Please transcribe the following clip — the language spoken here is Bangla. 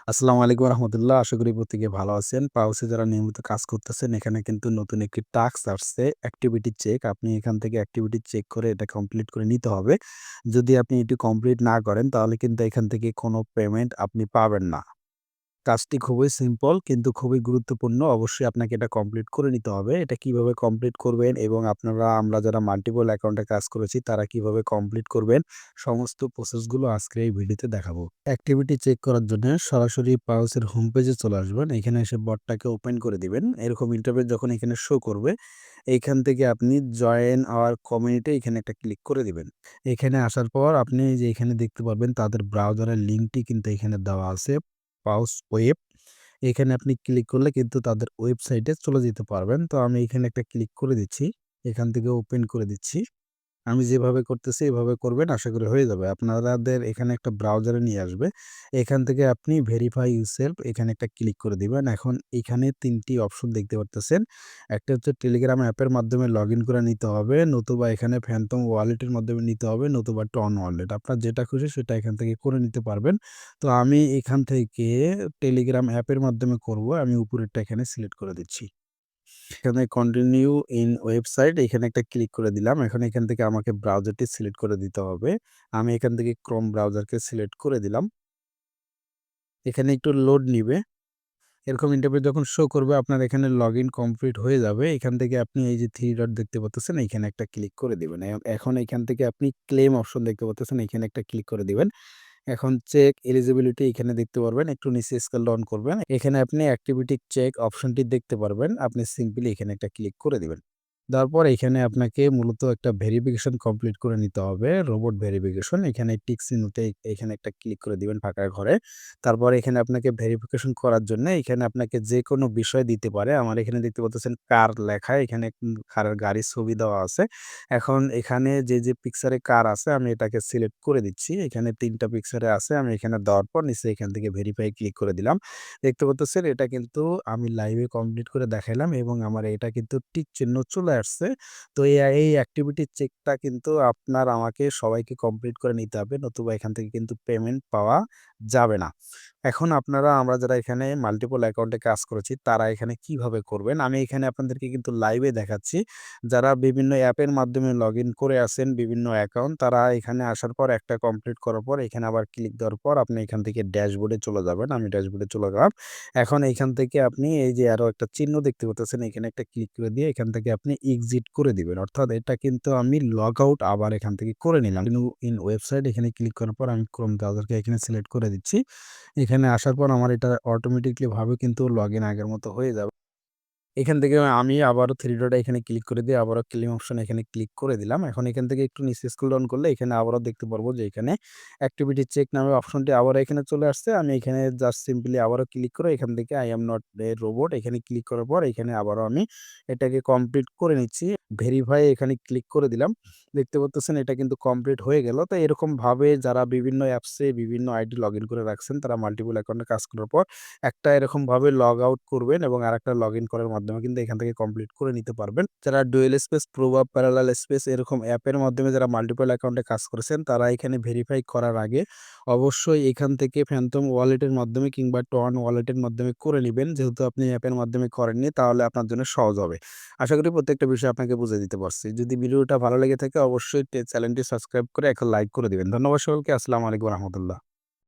আসসালামু আলাইকুম রহমতুল্লাহ। আশা করি প্রত্যেকে ভালো আছেন। পাউসে যারা নিয়মিত কাজ করতেছেন, এখানে কিন্তু নতুন একটি টাস্ক আসছে অ্যাক্টিভিটি চেক। আপনি এখান থেকে অ্যাক্টিভিটি চেক করে এটা কমপ্লিট করে নিতে হবে। যদি আপনি এটি কমপ্লিট না করেন তাহলে কিন্তু এখান থেকে কোনো পেমেন্ট আপনি পাবেন না। কাজটি খুবই সিম্পল কিন্তু খুবই গুরুত্বপূর্ণ। অবশ্যই আপনাকে এটা কমপ্লিট করে নিতে হবে। এটা কিভাবে কমপ্লিট করবেন এবং আমরা যারা মাল্টিপল অ্যাকাউন্টে কাজ করেছি তারা কিভাবে কমপ্লিট করবেন, সমস্ত প্রসেসগুলো আজকের এই ভিডিওতে দেখাবো। অ্যাক্টিভিটি চেক করার জন্য সরাসরি পাউসের হোম পেজে চলে আসবেন। এখানে এসে বটটাকে ওপেন করে দিবেন। এরকম ইন্টারফেস যখন এখানে শো করবে, এইখান থেকে আপনি জয়েন আওয়ার কমিউনিটি এখানে একটা ক্লিক করে দিবেন। এখানে আসার পর আপনি এই যে এখানে দেখতে পারবেন তাদের ব্রাউজারের লিঙ্কটি কিন্তু এখানে দেওয়া আছে। পাউস ওয়েব। এখানে আপনি ক্লিক করলে কিন্তু তাদের ওয়েবসাইটে চলে যেতে পারবেন। তো আমি এখানে একটা ক্লিক করে দিচ্ছি। এখান থেকে ওপেন করে দিচ্ছি। আমি যেভাবে করতেছি এভাবে করবেন, আশা করি হয়ে যাবে। আপনাদের এখানে একটা ব্রাউজারে নিয়ে আসবে। এখান থেকে আপনি ভেরিফাই ইউরসেলফ এখানে একটা ক্লিক করে দিবেন। এখন এখানে ৩ টি অপশন দেখতে পারতেছেন। একটা হচ্ছে টেলিগ্রাম অ্যাপের মাধ্যমে লগইন করে নিতে হবে, নতুবা এখানে ফ্যান্টম ওয়ালেটের মাধ্যমে নিতে হবে, নতুবা টন ওয়ালেট। আপনার যেটা খুশি সেটা এখান থেকে করে নিতে পারবেন। তো আমি এখান থেকে টেলিগ্রাম অ্যাপের মাধ্যমে করব। আমি উপরেরটা এখানে সিলেক্ট করে দিচ্ছি। এখানে কন্টিনিউ ইন ওয়েবসাইট এখানে একটা ক্লিক করে দিলাম। এখন এখান থেকে আমাকে ব্রাউজারটি সিলেক্ট করে দিতে হবে। আমি এখান থেকে ক্রোম ব্রাউজারকে সিলেক্ট করে দিলাম। এখানে একটু লোড নিবে। এরকম ইন্টারফেস যখন শো করবে আপনার এখানে লগইন কমপ্লিট হয়ে যাবে। এখান থেকে আপনি এই যে 3 ডট দেখতে পাচ্ছেন এইখানে একটা ক্লিক করে দিবেন। এখন এখান থেকে আপনি ক্লেম অপশন দেখতে পাচ্ছেন এইখানে একটা ক্লিক করে দিবেন। এখন চেক এলিজিবিলিটি এখানে দেখতে পারবেন। একটু নিচে স্ক্রল ডাউন করবেন। এখানে আপনি অ্যাক্টিভিটি চেক অপশনটি দেখতে পারবেন। আপনি সিম্পলি এখানে একটা ক্লিক করে দিবেন। দেওয়ার পর এখানে আপনাকে মূলত একটা ভেরিফিকেশন কমপ্লিট করে নিতে হবে। Robot verification. এখানে টিক চিহ্নতে এখানে একটা ক্লিক করে দিবেন ফাঁকা ঘরে। তারপর এখানে আপনাকে ভেরিফিকেশন করার জন্য এখানে আপনাকে যেকোনো বিষয় দিতে পারে। আমার এখানে দেখতে পাচ্ছেন কার লেখা। এখানে কারের গাড়ির ছবি দেওয়া আছে। এখন এখানে যে পিকচারে কার আছে আমি এটাকে সিলেক্ট করে দিচ্ছি। এখানে ৩ টা পিকচারে আছে। আমি এখানে দেওয়ার পর নিচে এখান থেকে ভেরিফাই ক্লিক করে দিলাম। দেখতে পাচ্ছেন এটা কিন্তু আমি লাইভে কমপ্লিট করে দেখাইলাম এবং আমার এটা কিন্তু টিক চিহ্ন চলে আসছে। তো এই অ্যাক্টিভিটি চেকটা কিন্তু আমাকে সবাইকে কমপ্লিট করে নিতে হবে। নতুবা এখান থেকে কিন্তু পেমেন্ট পাওয়া যাবে না। এখন আমরা যারা এখানে মাল্টিপল অ্যাকাউন্টে কাজ করেছি তারা এখানে কিভাবে করবেন? আমি এখানে আপনাদেরকে কিন্তু লাইভে দেখাচ্ছি। যারা বিভিন্ন অ্যাপের মাধ্যমে লগইন করে আছেন বিভিন্ন অ্যাকাউন্ট তারা এখানে আসার পর একটা কমপ্লিট করার পর এখানে আবার ক্লিক দেওয়ার পর আপনি এখান থেকে ড্যাশবোর্ডে চলে যাবেন। আমি ড্যাশবোর্ডে চলে গেলাম। এখন এইখান থেকে আপনি এই যে আরো একটা চিহ্ন দেখতে পাচ্ছেন এখানে একটা ক্লিক করে দিয়ে এখান থেকে আপনি এক্সিট করে দিবেন। অর্থাৎ এটা কিন্তু আমি লগ আউট আবার এখান থেকে করে নিলাম। ইন ওয়েবসাইট এখানে ক্লিক করার পর আমি ক্রোম ব্রাউজারকে এখানে সিলেক্ট করে দিচ্ছি। এখানে আসার পর আমার এটা অটোমেটিক্যালি ভাবে কিন্তু লগইন আগের মতো হয়ে যাবে। এখান থেকে আমি আবারও 3 ডট এখানে ক্লিক করে দিয়ে আবারও ক্লেম অপশন এখানে ক্লিক করে দিলাম। এখন এখান থেকে একটু নিচে স্ক্রল ডাউন করলে এখানে আবারও দেখতে পারবো যে এখানে অ্যাক্টিভিটি চেক নামে অপশনটি আবারও এখানে চলে আসছে। আমি এখানে জাস্ট সিম্পলি আবারও ক্লিক করে এখান থেকে I am not a robot এখানে ক্লিক করার পর এখানে আবারও আমি এটাকে কমপ্লিট করে নিচ্ছি। ভেরিফাই এখানে ক্লিক করে দিলাম। দেখতে পাচ্ছেন এটা কিন্তু কমপ্লিট হয়ে গেল। তো এরকমভাবে যারা বিভিন্ন অ্যাপসে বিভিন্ন আইডি লগইন করে রাখছেন তারা মাল্টিপল অ্যাকাউন্টে কাজ করার পর একটা এরকমভাবে লগ আউট করবেন এবং আরেকটা লগইন করার মাধ্যমে কিন্তু এখান থেকে কমপ্লিট করে নিতে পারবেন। যারা ডুয়েল স্পেস, প্রো বা প্যারালাল স্পেস এরকম অ্যাপের মাধ্যমে যারা মাল্টিপল অ্যাকাউন্টে কাজ করেছেন তারা এখানে ভেরিফাই করার আগে অবশ্যই এখান থেকে ফ্যান্টম ওয়ালেটের মাধ্যমে কিংবা টন ওয়ালেটের মাধ্যমে করে নিবেন। যেহেতু আপনি অ্যাপের মাধ্যমে করেননি তাহলে আপনার জন্য সহজ হবে। আশা করি প্রত্যেকটা বিষয় আপনাকে বুঝিয়ে দিতে পারছি। যদি ভিডিওটা ভালো লেগে থাকে অবশ্যই চ্যানেলটি সাবস্ক্রাইব করে একটা লাইক করে দিবেন। ধন্যবাদ সকলকে। আসসালামু আলাইকুম ওয়া রাহমাতুল্লাহ।